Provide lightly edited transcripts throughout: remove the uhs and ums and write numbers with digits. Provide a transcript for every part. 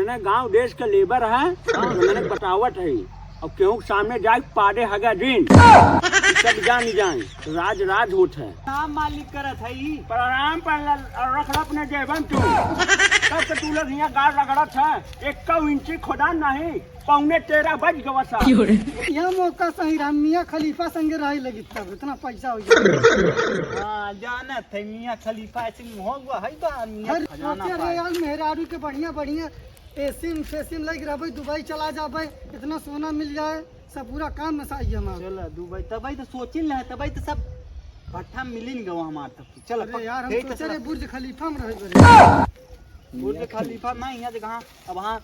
मैंने गांव देश के लेबर है तो मैंने बतावट है और केहू सामने जाए पाड़े हगा दिन सब जान जाए राज राज होत है नाम मालिक करत है ई प्रणाम पर रख अपने जेबन तू तब से तू लोग यहाँ गाड़ रगड़त है 1 इंची खोदा नहीं 13:15 बज गवसा यह मौका सही रहा मियाँ खलीफा संगे रही लगी तब इतना पैसा हो जाए। हां जानत है मियां खलीफा ऐसे हो गया है बा मियां हर खजाना सोचे पाए। रहे यार मेहरारू के बढ़िया बढ़िया एसिम फेसिम लग रहा दुबई चला जाबे इतना सोना मिल जाए सब पूरा काम में सही हमारा। चल दुबई तबई तो सोचिन रहे तबई तो सब भट्ठा मिलिन गवा हमार तब चल अरे यार हम देख सोचे रहे बुर्ज खलीफा में रहे बुर्ज खलीफा नहीं है जगह अब वहां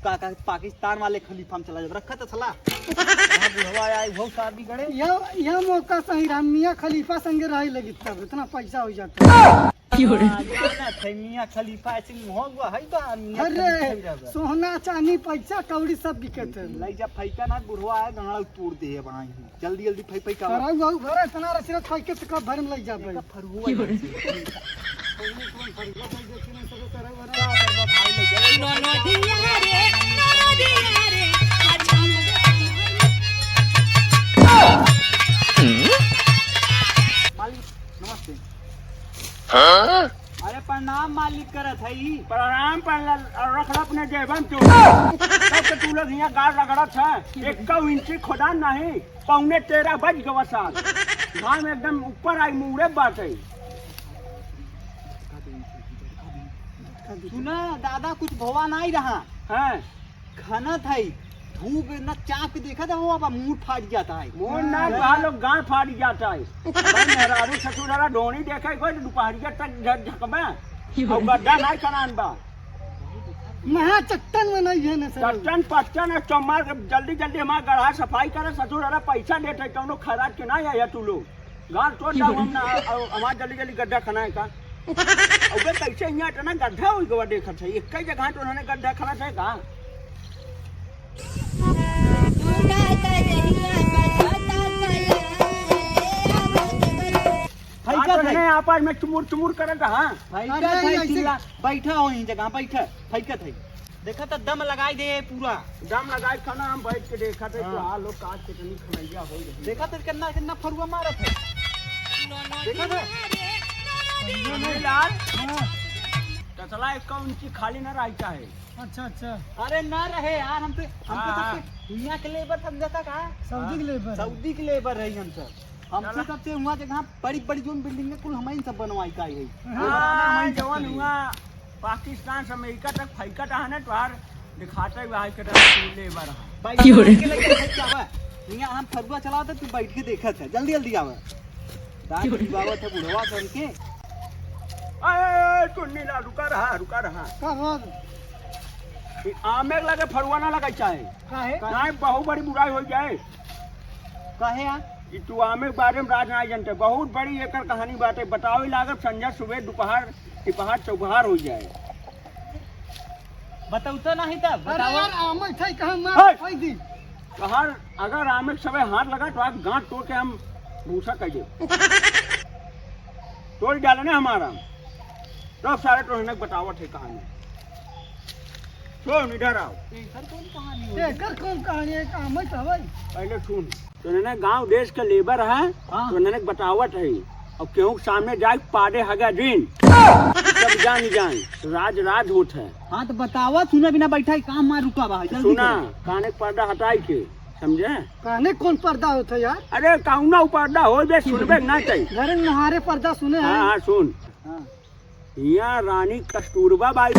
का पाकिस्तान वाले खलीफा में चला जा रखा तो सला वहां बुढ़वा आए वो शादी गड़े यह मौका सही रहा मियाँ खलीफा संगे रही लगी तब इतना पैसा हो जाता। जानत है मियां खलीफा ऐसे हो गया है बा मियां अरे सोना चांदी पैसा कौड़ी सब बिकत है। लई जा फैका ना बुढ़वा आए गंगड़ा तोड़ दे है वहां जल्दी जल्दी फै फै का कराऊ बाऊ घर इतना रसीद फाइके से कब भर में लग जाबे। मालिक नमस्ते। अरे प्रणाम मालिक करत है ई प्रणाम पर रख अपने जेबन तू तब से तू लोग यहाँ गाड़ रगड़त है 1 इंची खोदा नहीं 13:15 बज गवसा गाँव में एकदम ऊपर आई मुड़े बात है सुना दादा कुछ भवा नहीं रहा हैं खाना था धूप न चाप देखा था वो अब मुंह फाट जाता है मोर ना बाहर लोग गाँव फाड़ जाता है भाई मेहरारू ससुरारा ढोनी देखा कोई दोपहरिया तक झकबे और गड्ढा नहीं खनान बा महा चट्टन में नहीं है ना सर। चट्टन पट्टन चौमार जल्दी जल्दी हमारा गढ़ा सफाई करे ससुरारा पैसा देते कौनो खराब के ना आया तू लोग गाँव तोड़ जाओ हम ना हमारा जल्दी जल्दी गड्ढा खनाए का और कैसे यहाँ इतना गड्ढा हो गया देखा है एक जगह तो उन्होंने गड्ढा खना है कहा आपस में चुमुर चुमुर करे कहा बैठा हो जगह बैठा फैकत है देखा तो दम लगाई दे पूरा दम लगाए खाना हम बैठ के देखा थे तो हाँ लोग काट के तनी खमैया हो गई देखा तो कितना कितना फरुआ मारत है देखा था नहीं लाल तो चला 1 इंची खाली ना रहता है। अच्छा अच्छा अरे ना रहे यार हम तो दुनिया के लेबर समझता का सऊदी के लेबर सऊदी के लेबर है हम सब हमसे सबसे हुआ जगह बड़ी बड़ी जो बिल्डिंग है कुल हमारी सब बनवाई का है हाँ जवान हुआ पाकिस्तान से अमेरिका तक फैकट है ना तुहार दिखाते हुए के लेबर यहाँ हम फरुआ चलाते तू बैठ के देखा था जल्दी जल्दी आवे बाबा था बुढ़वा करके टुन्नी ला रुका रहा कब आमे लगे फरुआ ना लगा चाहे नहीं बहुत बड़ी बुराई हो जाए कहे यार कि तू आमे के बारे में राज नहीं जानते बहुत बड़ी एक कहानी बात है बताओ लागत संझा सुबह दोपहर तिपहर चौपहर हो जाए बताऊता नहीं तब कहा अगर आमे के समय हाथ लगा तो आप गांठ तोड़ के हम भूसा कहिए तोड़ डाले ना हमारा तो सारे तो बतावट है कहानी सुन इधर आओ कौन कहानी है पहले सुन तो गांव देश के लेबर है तो बतावट है और केहू सामने जाए पाड़े हगा दिन सब जान जाए राज राज होत है। हाँ तो बतावा सुना बिना बैठा काम मार रुका बा सुना काने के पर्दा हटाई के समझे काने कौन पर्दा होता है यार। अरे कौना पर्दा हो बे सुनबे ना चाहिए घर में मुहारे पर्दा सुने हैं। हाँ सुन यहाँ रानी कस्तूरबा बाई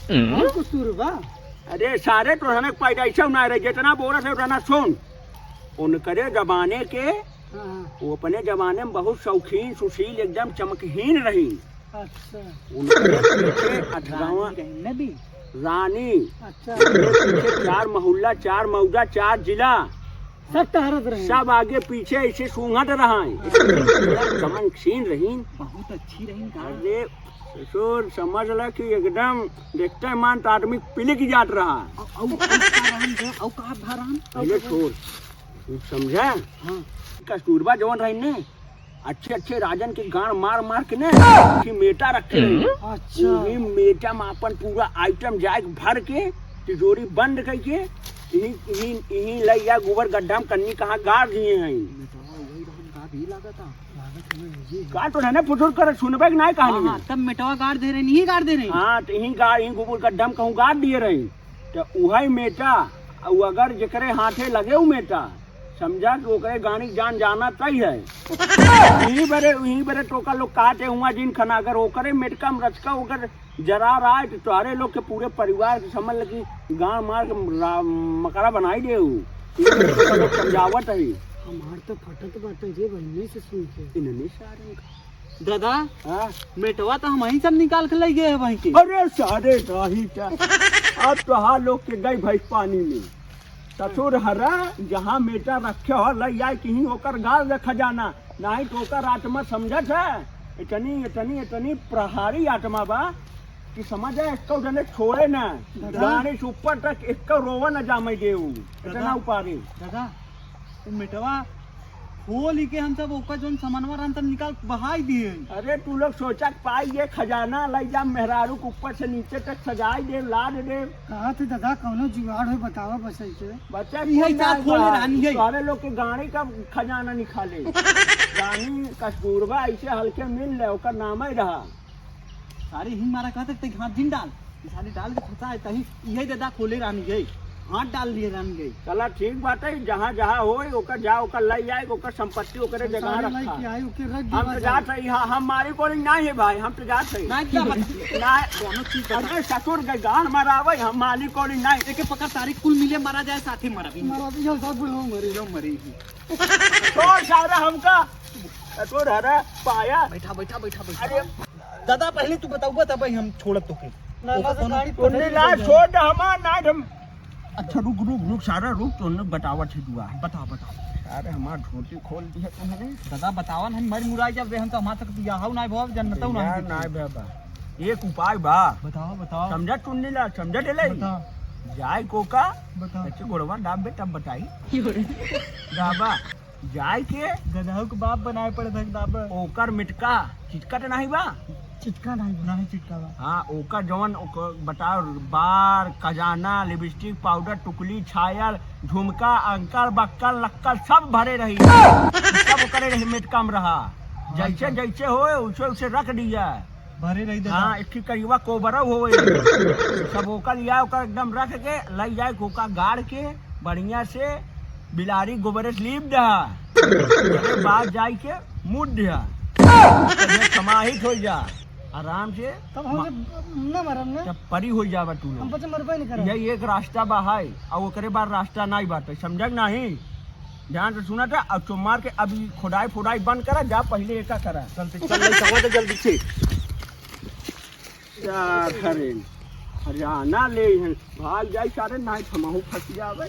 कस्तूरबा अरे सारे तो रहने पैदा ऐसा ना रहे जितना बोरा से उतना सुन उनकरे जमाने के वो अपने जमाने में बहुत शौकीन सुशील एकदम चमकहीन रही। अच्छा उनके पीछे 18 रानी अच्छा 4 मोहल्ला 4 मौजा 4 जिला सब टहरत रहे सब आगे पीछे ऐसे सूंघत रहा चमकहीन रही बहुत अच्छी रही अरे ससुर समझ ल कि एकदम देखते मान तो आदमी पीले की जात रहा पहले छोड़ समझा कस्तूरबा जवन रही ने अच्छे अच्छे राजन के गाड़ मार मार के ने कि मेटा रखे रही अच्छा यही मेटा में अपन पूरा आइटम जाए भर के तिजोरी बंद करके यही यही यही लई या गोबर गड्ढा में कन्नी कहाँ गाड़ दिए हैं का तो है ना पुटुर कर सुनबे कि नहीं कहानी हाँ, तब मेटवा गाड़ दे रहे नहीं गाड़ दे रहे हाँ तो यही गाड़ यही गोबर गड्ढा में कहूँ गाड़ दिए रही तो वही मेटा और अगर जेकरे हाथे लगे उ मेटा समझा कि ओकरे गाड़ी जान जाना तय है यही बरे टोका लोग काटे हुआ जिन खना अगर ओकरे मेटका में रचका ओकर जरा रहा है तो तुम्हारे लोग के पूरे परिवार के समझ लगी गाँव मार के मकरा बनाई दे समझावत है हमार तो फटत बाटे जे बहनी से सुन के इन्हें सारे दादा हाँ मेटवा तो हम ही सब निकाल के ले गए हैं वहीं के अरे सारे राही क्या अब तो हाँ लोग के गई भैंस पानी में ससुर हरा जहाँ मेटा रखे हो लई जाए कहीं होकर गाल में खजाना नहीं तो ओकर आत्मा समझत है इतनी इतनी इतनी प्रहारी आत्मा बा कि समझ है इसको जने छोड़े ना गाड़ी से ऊपर तक इसको रोवा न जामे दे इतना उपारी दादा वो मेटवा खोल के हम सब ओकर जोन सामानवा हम सब निकाल बहाई दिए अरे तू लोग सोचा पाई ये खजाना लई जा मेहरारू के ऊपर से नीचे तक सजाई दे लाद दे कहा थे दादा कौनो जुगाड़ हो बतावा बस के बच्चा यही साथ खोले रानी है। सारे लोग के गाड़ी का खजाना निकाले रानी कस्तूरबा ऐसे हल्के मिल रहे ओकर नाम ही रहा सारे ही मारा कहते थे हाथ जिन डाल सारे डाल के फंसा है तही यही दादा खोले रानी गई हाथ डाल दिए रानी गई चला ठीक बात है जहाँ जहाँ हो ओकर जा ओकर लई जाए ओकर संपत्ति ओकरे जगह सारे रखा लड़की आई ओके रख हम तो जात है हाँ हमारी कोई नहीं है भाई हम तो जात है नहीं क्या ना दोनों चीज अरे ससुर के गान मरावे हम माली कोई नहीं एक पकड़ सारी कुल मिले मारा जाए साथ ही मरा भी मारा भी सब बुढ़ो मरे लो मरी तो सारा हमका ससुर हरा पाया बैठा बैठा बैठा बैठा अरे दादा पहले तू बताऊगा तब हम छोड़त तो के ना तो गाड़ी उन्हें ला छोड़ दे हमार ना हम अच्छा रुक रुक रुक सारा रुक तो उन्हें बतावा छे दुआ बता बता अरे हमार धोती खोल दी है तुम्हारे दादा बतावन हम मर मुराई जब हम तो हमार तक बियाह ना भव जन्नतौ ना यार ना बाबा एक उपाय बा बताओ बताओ समझा टुन्नी ला समझा टेले बताओ जाय कोका बताओ अच्छे गोड़वा डाब बे तब बताई दाबा जाय के गधाऊ के बाप बनाए पड़े थे दादा ओकर मिटका चिटकट नहीं बा चिटका नहीं चिटका हाँ ओकर जवन बताओ बार खजाना लिपस्टिक पाउडर टुकली छायल झुमका अंकल बक्कल लक्कल सब भरे रही सब करे रही मिटका में रहा जैसे जैसे हो उसे उसे रख दिया भरे रही दादा हाँ इसकी करीबा कोबरा हो सब ओकर लिया ओकर एकदम रख के लग जाए कोका गाड़ के बढ़िया से बिलारी गोबरे से लीप दे बाद जाए के मुड़ दिया समाहित हो जा आराम से तब हम ना मरम ना जब परी हो जावा तू हम बच्चे मरबे नहीं करे यही एक रास्ता बा है और ओकरे बाद रास्ता नहीं बाटे समझक नहीं ध्यान से सुना था अब चुमार के अभी खुदाई फुदाई बंद करा जा पहले एका करा चलते चल नहीं समझ जल्दी से यार हरियाणा ले भाग जाए सारे नहीं थमाहू फंस जावे